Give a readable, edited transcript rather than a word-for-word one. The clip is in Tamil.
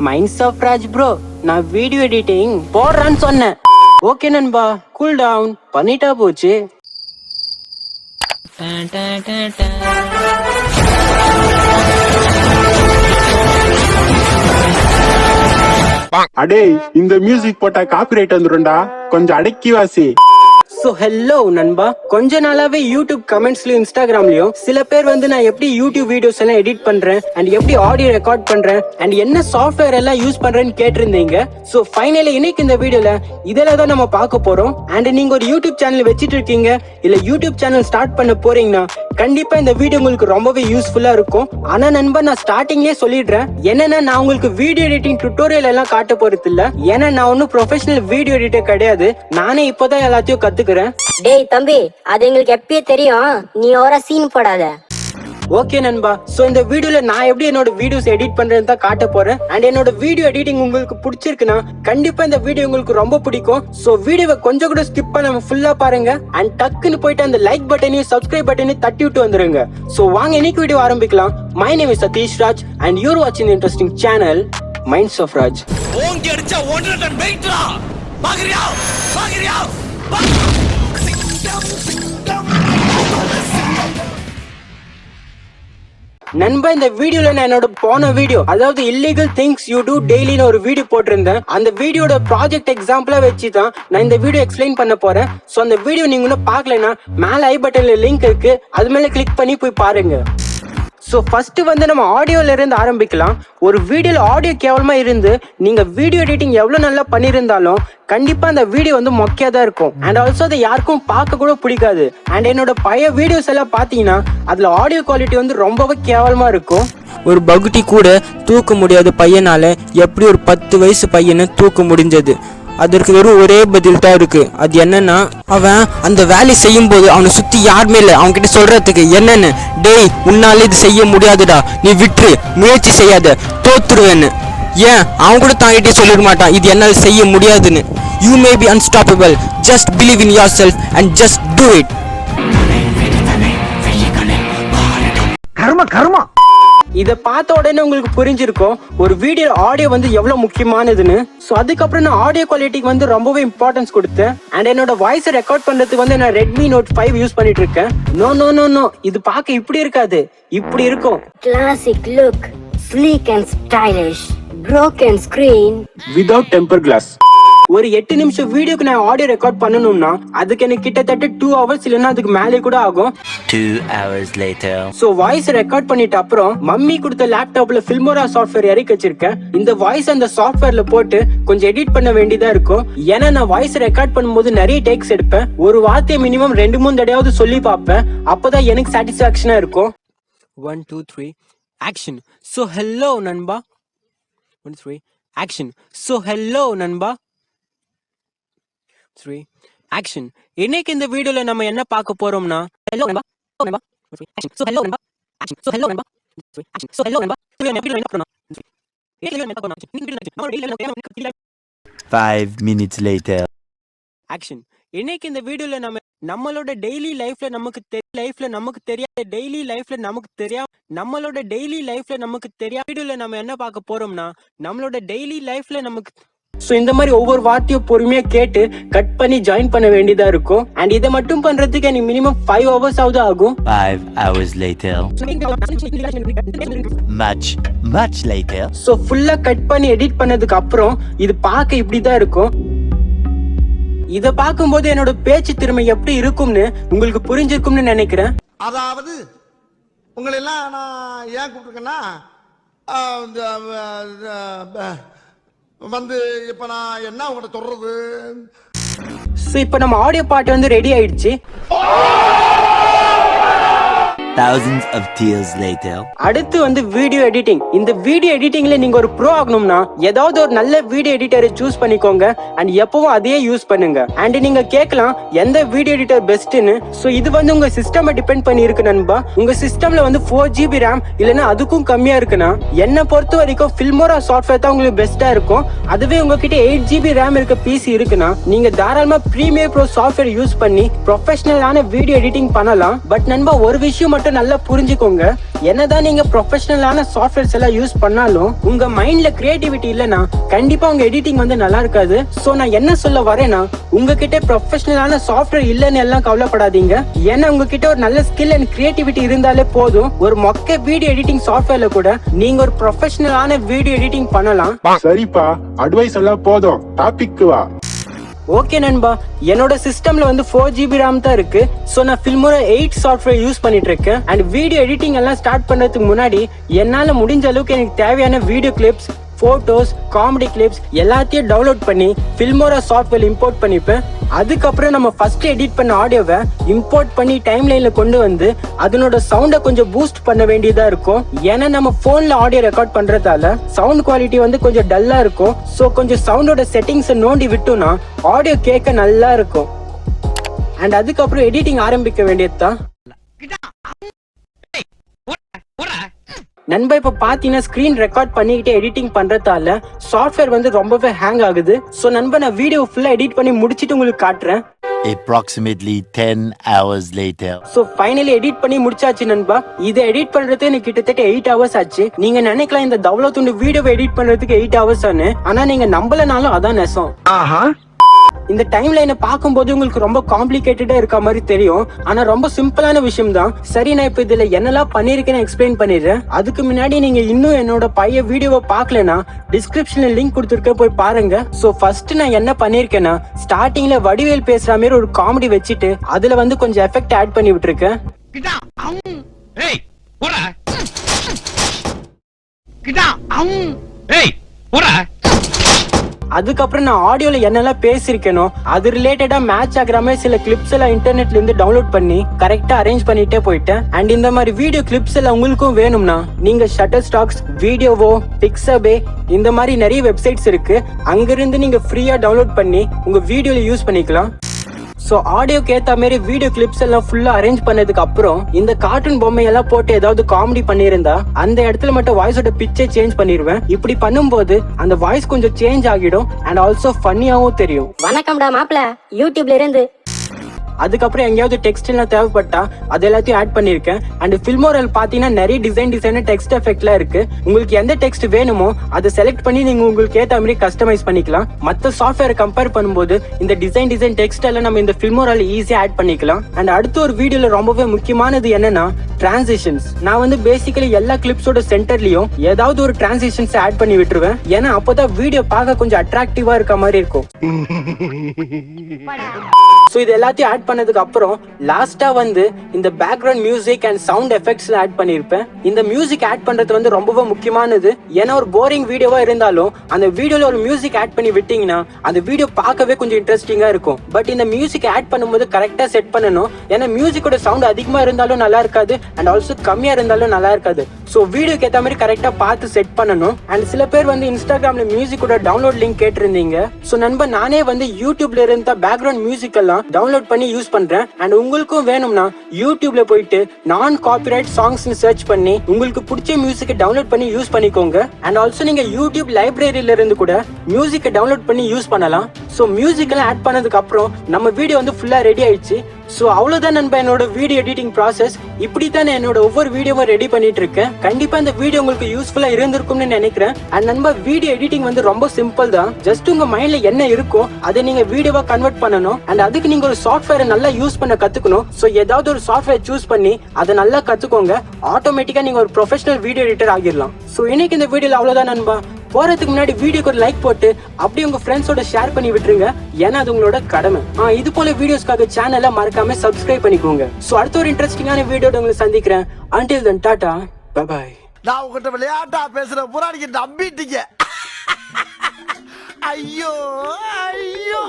MindsofRaj bro, நான் வீடியோ எடிட்டிங் போடுறேன்னு சொன்னேன். ஓகே நண்பா, கூல் டவுன் பண்ணிட்டா போச்சு. அடே, இந்த மியூசிக் போட்டா காப்பிரைட் வந்துரும்டா, கொஞ்சம் அடக்கி வாசி. சோ ஹலோ நண்பா, கொஞ்ச நாளாவே யூடியூப் கமெண்ட்ஸ்லயும் இன்ஸ்டாகிராம்லயும் சில பேர் நான் எப்படி யூடியூப் வீடியோஸ் எல்லாம் எடிட் பண்றேன் அண்ட் எப்படி ஆடியோ ரெக்கார்ட் பண்றேன் அண்ட் என்ன சாஃப்ட்வேர் எல்லாம் யூஸ் பண்றேன்னு கேட்டிருந்தீங்க. சோ ஃபைனலி இன்னைக்கு இந்த வீடியோல இதெல்லாம் தான் நம்ம பார்க்க போறோம். அண்ட் நீங்க ஒரு யூடியூப் சேனல் வச்சிட்டு இருக்கீங்க இல்ல யூடியூப் சேனல் ஸ்டார்ட் பண்ண போறீங்கன்னா கண்டிப்பா இந்த வீடியோ உங்களுக்கு ரொம்பவே யூஸ்ஃபுல்லா இருக்கும். ஆனா நண்பா, நான் ஸ்டார்டிங்லயே சொல்லிடுறேன், என்னன்னா நான் உங்களுக்கு வீடியோ எடிட்டிங் டுட்டோரியல் எல்லாம் காட்ட போறது இல்ல. ஏன்னா நான் ஒன்னும் ப்ரொஃபஷனல் வீடியோ எடிட்டர் கிடையாது. நானே இப்பதான் எல்லாத்தையும் கத்துக்கிறேன். டேய் தம்பி, அது எங்களுக்கு எப்பயே தெரியும், நீ ஓவரா சீன் போடாத. ஓகே நண்பா, சோ இந்த வீடியோல நான் எப்படி என்னோட வீடியோஸ் எடிட் பண்றேன்னு தான் காட்ட போறேன். அண்ட் என்னோட வீடியோ எடிட்டிங் உங்களுக்கு பிடிச்சிருக்குன்னா கண்டிப்பா இந்த வீடியோ உங்களுக்கு ரொம்ப பிடிக்கும். சோ வீடியோவை கொஞ்சம் கூட ஸ்கிப் பண்ணாம ஃபுல்லா பாருங்க. அண்ட் டக்குன்னு போயிட்டு அந்த லைக் பட்டனையும் சப்ஸ்கிரைப் பட்டனையும் தட்டி விட்டு வந்துருங்க. சோ வாங்க இன்னைக்கு வீடியோ ஆரம்பிக்கலாம். My name is MindsofRaj and you're watching the interesting channel MindsofRaj. ஓங்கி அடிச்சா 1 டன் வெயிட்ரா. பாக்குறியா? பாக்குறியா? நண்பா, இந்த வீடியோல நான் என்னோட போன வீடியோ, அதாவது இல்லீகல் திங்ஸ் யூ டூ டெய்லின்னு ஒரு வீடியோ போட்டிருந்தேன். அந்த வீடியோட ப்ராஜெக்ட் எக்ஸாம்பிளா வச்சு தான் நான் இந்த வீடியோ எக்ஸ்பிளைன் பண்ண போறேன். சோ அந்த வீடியோ நீங்க இன்னும் பார்க்கலனா மேல ஐ பட்டன்ல லிங்க் இருக்கு, அது மேல கிளிக் பண்ணி போய் பாருங்க. சோ ஃபர்ஸ்ட் நம்ம ஆடியோல இருந்து ஆரம்பிக்கலாம். ஒரு வீடியோல ஆடியோ கேவலமா இருந்து நீங்க வீடியோ எடிட்டிங் எவ்வளவு நல்லா பண்ணிருந்தாலும் கண்டிப்பா அந்த வீடியோ மொக்கையா தான் இருக்கும். அண்ட் ஆல்சோ அதை யாருக்கும் பார்க்க கூட பிடிக்காது. அண்ட் என்னோட பழைய வீடியோஸ் எல்லாம் பாத்தீங்கன்னா அதுல ஆடியோ குவாலிட்டி ரொம்பவே கேவலமா இருக்கும். ஒரு பகுட்டி கூட தூக்க முடியாத பையனால எப்படி ஒரு 10 வயசு பையனை தூக்க முடிஞ்சது? அதற்கு வெறும் ஒரே பதில் தான் இருக்கு. அது என்னன்னா, அவன் அந்த வேலை செய்யும் போது அவனை சுத்தி யாருமே இல்லை. அவன் கிட்ட சொல்றதுக்கு என்னன்னு, டேய் உன்னால இது செய்ய முடியாதுடா, நீ விட்டுரு, முயற்சி செய்யாத, தோத்துருவேன்னு. ஏன் அவன் கூட தாங்கிட்டே சொல்லிட மாட்டான் இது என்னால் செய்ய முடியாதுன்னு. You may be unstoppable, just believe in yourself and just do it. கர்மா இத பார்த்த உடனே உங்களுக்கு புரிஞ்சிருக்கும் ஒரு வீடியோ ஆடியோ எவ்வளவு முக்கியமானதுன்னு. சோ அதுக்கப்புறம் நான் ஆடியோ குவாலிட்டிக்கு ரொம்பவே இம்பார்ட்டன்ஸ் கொடுத்தேன். அண்ட் என்னோட வாய்ஸ் ரெக்கார்ட் பண்றதுக்கு நான் Redmi Note 5 யூஸ் பண்ணிட்டு இருக்கேன். நோ, இது பார்க்க இப்படி இருக்காது, இப்படி இருக்கும். Classic look, sleek and stylish, broken screen without temper glass. ஒரு 8 நிமிஷம் வீடியோக்கு நான் ஆடியோ ரெக்கார்ட் பண்ணணும்னா அதுக்கு எனக்கு கிட்டத்தட்ட 2 hours இல்லைன்னா அதுக்கு மேலே கூட ஆகும். 2 hours later. So voice record பண்ணிட்ட அப்புறம் மம்மி கொடுத்த லேப்டாப்ல Fimora சாஃப்ட்வேர் இறக்கி வச்சிருக்கேன். இந்த வாய்ஸ் அந்த சாஃப்ட்வேர்ல போட்டு கொஞ்சம் எடிட் பண்ண வேண்டியதா இருக்கும். ஏன்னா நான் வாய்ஸ் ரெக்கார்ட் பண்ணும்போது நிறைய டேக்ஸ் எடுப்பேன். ஒரு வார்த்தையை மினிமம் 2-3 தடவையாவது சொல்லி பார்ப்பேன். அப்பதான் எனக்கு சாட்டிஸ்பாக்சனா இருக்கும். 1 2 3 ஆக்ஷன். சோ ஹலோ நண்பா. 1 3 ஆக்ஷன். சோ ஹலோ நண்பா. 3 ஆக்ஷன். இன்னைக்கு இந்த வீடியோல நம்ம என்ன பார்க்க போறோம்னா, ஹலோ நண்பா. ஆக்ஷன். சோ ஹலோ நண்பா. ஆக்ஷன். சோ ஹலோ நண்பா. ஆக்ஷன். சோ ஹலோ நண்பா. என்ன பண்ணணும்? 5 minutes later. ஆக்ஷன். இன்னைக்கு இந்த வீடியோல நம்மளோட டெய்லி லைஃப்ல நமக்கு தெரியாத டெய்லி லைஃப்ல நமக்கு தெரியாத வீடியோல நம்ம என்ன பார்க்க போறோம்னா, நம்மளோட டெய்லி லைஃப்ல நமக்கு சோ இந்த மாதிரி ஒவ்வொரு வார்த்தையும் பொறுமையா கேட்டு கட் பண்ணி ஜாயின் பண்ண வேண்டியதா இருக்கும். அண்ட் இதை மட்டும் பண்றதுக்கு எனக்கு மினிமம் 5 hours ஆவது ஆகும். 5 hours later. much later. So ஃபுல்லா கட் பண்ணி எடிட் பண்ணதுக்கு அப்புறம் இது பார்க்க இப்படிதான் இருக்கும். இத பார்க்கும்போது என்னோட பேச்சு திறமை எப்படி இருக்கும்னு உங்களுக்கு புரிஞ்சிருக்கும்னு நினைக்கிறேன். அதாவது உங்களை எல்லாம் நான் ஏன் கூப்பிட்டுருக்கேன்னா, இப்ப நான் என்ன உங்கள்ட்ட சொல்றது. இப்ப நம்ம ஆடியோ பாட்டு ரெடி ஆயிடுச்சு. Thousands of tears later. அடுத்து வீடியோ எடிட்டிங். இந்த வீடியோ எடிட்டிங்ல நீங்க ஒரு ப்ரோ ஆகணும்னா ஏதாவது ஒரு நல்ல வீடியோ எடிட்டரை சூஸ் பண்ணிக்கோங்க. அண்ட் எப்பவும் அதையே யூஸ் பண்ணுங்க. அண்ட் நீங்க கேட்கலாம் எந்த வீடியோ எடிட்டர் பெஸ்ட்னு. சோ இது உங்க சிஸ்டம் டிபெண்ட் பண்ணி இருக்கு நண்பா. உங்க சிஸ்டம்ல 4GB RAM இல்லனா அதுக்கும் கம்மியா இருக்குன்னா என்ன பொறுத்த வரைக்கும் Filmora சாஃப்ட்வேர் தான் உங்களுக்கு பெஸ்டா இருக்கும். அதுவே உங்ககிட்ட 8GB RAM இருக்க பிசி இருக்குன்னா நீங்க தாராளமா Premiere Pro சாஃப்ட்வேர் யூஸ் பண்ணி ப்ரொஃபஷனலான வீடியோ எடிட்டிங் பண்ணலாம். பட் நண்பா, ஒரு விஷயம் மட்டும் மட்டும் நல்லா புரிஞ்சுக்கோங்க. என்னதான் நீங்க ப்ரொஃபஷனலான சாஃப்ட்வேர்ஸ் எல்லாம் யூஸ் பண்ணாலும் உங்க மைண்ட்ல கிரியேட்டிவிட்டி இல்லைன்னா கண்டிப்பா உங்க எடிட்டிங் வந்து நல்லா இருக்காது. சோ நான் என்ன சொல்ல வரேன்னா, உங்ககிட்ட ப்ரொஃபஷனலான சாஃப்ட்வேர் இல்லைன்னு எல்லாம் கவலைப்படாதீங்க. ஏன்னா உங்ககிட்ட ஒரு நல்ல ஸ்கில் அண்ட் கிரியேட்டிவிட்டி இருந்தாலே போதும். ஒரு மொக்க வீடியோ எடிட்டிங் சாஃப்ட்வேர்ல கூட நீங்க ஒரு ப்ரொஃபஷனலான வீடியோ எடிட்டிங் பண்ணலாம். சரிப்பா, அட்வைஸ் எல்லாம் போதும், டாபிக் வா. ஓகே நண்பா, என்னோட சிஸ்டம்ல வந்து 4GB RAM தான் இருக்கு. சோ நான் Filmora 8 சாஃப்ட்வேர் யூஸ் பண்ணிட்டு இருக்கேன். அண்ட் வீடியோ எடிட்டிங் எல்லாம் ஸ்டார்ட் பண்றதுக்கு முன்னாடி என்னால முடிஞ்ச அளவுக்கு எனக்கு தேவையான video clips, photos, comedy clips எல்லாத்தையும் டவுன்லோட் பண்ணி Filmora சாஃப்ட்வேர் இம்போர்ட் பண்ணிப்பேன். அதுக்கப்புறம் நம்ம ஃபர்ஸ்ட் எடிட் பண்ண ஆடியோவை இம்போர்ட் பண்ணி டைம் லைன்ல கொண்டு வந்து அதனோட சவுண்டை கொஞ்சம் பூஸ்ட் பண்ண வேண்டியதா இருக்கும். ஏன்னா நம்ம போன்ல ஆடியோ ரெக்கார்ட் பண்றதால சவுண்ட் குவாலிட்டி வந்து கொஞ்சம் டல்லா இருக்கும். சோ கொஞ்சம் சவுண்டோட செட்டிங்ஸ் நோண்டி விட்டோம்னா ஆடியோ கேட்க நல்லா இருக்கும். அண்ட் அதுக்கப்புறம் எடிட்டிங் ஆரம்பிக்க வேண்டியதுதான். நண்பா இப்ப பாத்தீங்கன்னா ஸ்கிரீன் ரெக்கார்ட் பண்ணிக்கிட்டே எடிட்டிங் பண்றதால சாஃப்ட்வேர் வந்து ரொம்பவே ஹேங் ஆகுது. சோ நண்பா நான் வீடியோ ஃபுல்லா எடிட் பண்ணி முடிச்சிட்டு உங்களுக்கு காட்டுறேன். Approximately 10 hours later. So finally edit பண்ணி முடிச்சாச்சு நண்பா. இதை எடிட் பண்றதுக்கு எனக்கு கிட்டத்தட்ட 8 hours ஆச்சு. நீங்க நினைக்கலாம் இந்த தவள துண்டு வீடியோவை எடிட் பண்றதுக்கு 8 hours ஆனு. ஆனா நீங்க நம்பலனாலும் அதான் நெசம். இந்த டைம் லைனை பார்க்கும்போது உங்களுக்கு ரொம்ப காம்ப்ளிகேட்டடா இருக்க மாதிரி தெரியும். ஆனா ரொம்ப சிம்பிளான விஷயம் தான். சரி, நான் இப்ப இதுல என்னெல்லாம் பண்ணிருக்கேன்னு எக்ஸ்பிளைன் பண்ணிடுறேன். அதுக்கு முன்னாடி நீங்க இன்னும் என்னோட பழைய வீடியோவை பார்க்கலனா டிஸ்கிரிப்ஷன்ல லிங்க் கொடுத்துருக்க, போய் பாருங்க. சோ ஃபர்ஸ்ட் நான் என்ன பண்ணிருக்கேன்னா, ஸ்டார்டிங்ல வடிவேல் பேசுற மாதிரி ஒரு காமெடி வச்சுட்டு அதுல வந்து கொஞ்சம் எஃபெக்ட் ஆட் பண்ணி விட்டுருக்கேன். அதுக்கப்புறம் நான் ஆடியோல என்னெல்லாம் பேசிருக்கேனோ அது ரிலேட்டடா மேட்ச் ஆகிற மாதிரி சில கிளிப்ஸ் எல்லாம் இன்டர்நெட்ல இருந்து டவுன்லோட் பண்ணி கரெக்டா அரேஞ்ச் பண்ணிட்டே போயிட்டேன். அண்ட் இந்த மாதிரி வீடியோ கிளிப்ஸ் எல்லாம் உங்களுக்கும் வேணும்னா நீங்க ஷட்டர்ஸ்டாக்ஸ், வீடியோவோ, பிக்ஸபே இந்த மாதிரி நிறைய வெப்சைட்ஸ் இருக்கு. அங்கிருந்து நீங்க ஃப்ரீயா டவுன்லோட் பண்ணி உங்க வீடியோல யூஸ் பண்ணிக்கலாம். சோ ஆடியோக்கு ஏத்த மாதிரி வீடியோ கிளிப்ஸ் எல்லாம் ஃபுல்லா அரேஞ்ச் பண்ணதுக்கு அப்புறம் இந்த கார்ட்டூன் பொம்மை எல்லாம் போட்டு ஏதாவது காமெடி பண்ணிருந்தா அந்த இடத்துல மட்டும் வாய்ஸோட பிச்சை சேஞ்ச் பண்ணிருவேன். இப்படி பண்ணும்போது அந்த வாய்ஸ் கொஞ்சம் சேஞ்ச் ஆகிடும் அண்ட் ஆல்சோ ஃபன்னியாவும் தெரியும். வணக்கம்டா மாப்ள, யூடியூப்ல இருந்து. அதுக்கப்புறம் எங்கேயாவது டெக்ஸ்ட் எல்லாம் தேவைப்பட்டா அது எல்லாத்தையும் ஆட் பண்ணிருக்கேன். அண்ட் Filmora பாத்தீங்கன்னா நிறைய டிசைன் டெக்ஸ்ட் எஃபெக்ட்லாம் இருக்கு. உங்களுக்கு எந்த டெக்ஸ்ட் வேணுமோ அதை செலக்ட் பண்ணி நீங்க உங்களுக்கு ஏத்த மாதிரி கஸ்டமைஸ் பண்ணிக்கலாம். மத்த சாஃப்ட்வேர் கம்பேர் பண்ணும்போது இந்த டிசைன் டெக்ஸ்ட் எல்லாம் நம்ம இந்த Filmora ஈஸியா ஆட் பண்ணிக்கலாம். அண்ட் அடுத்த ஒரு வீடியோல ரொம்பவே முக்கியமானது என்னன்னா டிரான்சிஷன்ஸ். நான் வந்து பேசிக்கலி எல்லா கிளிப்ஸோட சென்டர்லயும் ஏதாவது ஒரு டிரான்சிஷன்ஸ் ஆட் பண்ணி விட்டுருவேன். ஏன்னா அப்பதான் வீடியோ பார்க்க கொஞ்சம் அட்ராக்டிவா இருக்க மாதிரி இருக்கும். சோ இது எல்லாத்தையும் ஆட் பண்ணதுக்கு அப்புறம் லாஸ்டா வந்து இந்த background music and sound effects add பண்ணிருப்பேன். இந்த மியூசிக் ஆட் பண்றது வந்து ரொம்பவே முக்கியமானது. ஏன்னா ஒரு போரிங் வீடியோவா இருந்தாலும் அந்த வீடியோல ஒரு மியூசிக் ஆட் பண்ணி விட்டீங்கன்னா அந்த வீடியோ பார்க்கவே கொஞ்சம் இன்ட்ரெஸ்டிங்கா இருக்கும். பட் இந்த மியூசிக் ஆட் பண்ணும்போது கரெக்டா செட் பண்ணணும். ஏன்னா மியூசிக்கோட சவுண்ட் அதிகமா இருந்தாலும் நல்லா இருக்காது அண்ட் ஆல்சோ கம்மியா இருந்தாலும் நல்லா இருக்காது. சோ வீடியோக்கு ஏத்த மாதிரி கரெக்டா பார்த்து செட் பண்ணணும். அண்ட் சில பேர் வந்து இன்ஸ்டாகிராம்ல மியூசிக்கோட டவுன்லோட் லிங்க் கேட்டிருந்தீங்க. சோ நண்பா நானே வந்து யூடியூப்ல இருந்த பேக்ரவுண்ட் மியூசிக் எல்லாம் டவுன்லோட் பண்ணி யூஸ் பண்றேன். அண்ட் உங்களுக்கும் வேணும்னா யூடியூப்ல போயிட்டு நான் காப்பிரைட் சாங்ஸ் சர்ச் பண்ணி உங்களுக்கு பிடிச்ச மியூசிக்கை டவுன்லோட் பண்ணி யூஸ் பண்ணிக்கோங்க. அண்ட் ஆல்சோ நீங்க யூடியூப் லைப்ரரியில இருந்து கூட மியூசிக்கை டவுன்லோட் பண்ணி யூஸ் பண்ணலாம். சோ மியூசிக் எல்லாம் ஆட் பண்ணதுக்கு அப்புறம் நம்ம வீடியோ வந்து ஃபுல்லா ரெடி ஆயிடுச்சு. சோ அவ்வளவுதான் நண்பா என்னோட வீடியோ எடிட்டிங் ப்ராசஸ். இப்படித்தான் என்னோட ஒவ்வொரு வீடியோவும் ரெடி பண்ணிட்டு இருக்கேன். கண்டிப்பா இந்த வீடியோ உங்களுக்கு யூஸ்ஃபுல்லா இருந்திருக்கும்னு நினைக்கிறேன். அண்ட் நண்பா வீடியோ எடிட்டிங் வந்து ரொம்ப சிம்பிள் தான். ஜஸ்ட் உங்க மைண்ட்ல என்ன இருக்கோ அதை நீங்க வீடியோவா கன்வெர்ட் பண்ணணும். அண்ட் அதுக்கு நீங்க ஒரு சாஃப்ட்வேரை நல்லா யூஸ் பண்ண கத்துக்கணும். சோ ஏதாவது ஒரு சாஃப்ட்வேர் சூஸ் பண்ணி அதை நல்லா கத்துக்கோங்க. ஆட்டோமேட்டிக்கா நீங்க ஒரு ப்ரொஃபஷனல் வீடியோ எடிட்டர் ஆகிடலாம். சோ இன்னைக்கு இந்த வீடியோல அவ்வளவுதான் நண்பா. போறதுக்கு முன்னாடி வீடியோக்கு ஒரு லைக் போட்டு அப்படியே உங்க ஃப்ரெண்ட்ஸோட ஷேர் பண்ணி விட்டுருங்க. ஏன்னா அது உங்களோட கடமை. இது போல வீடியோஸ்க்காக சேனலை மறக்காம சப்ஸ்கிரைப் பண்ணிக்கோங்க. சோ அடுத்த ஒரு இன்ட்ரெஸ்டிங்கான வீடியோட உங்களை சந்திக்கிறேன். Until then, tata, bye bye. நான் உங்ககிட்ட விளையாட்டா பேசுற பூரா நீங்க நம்பிட்டீங்க. ஐயோ ஐயோ.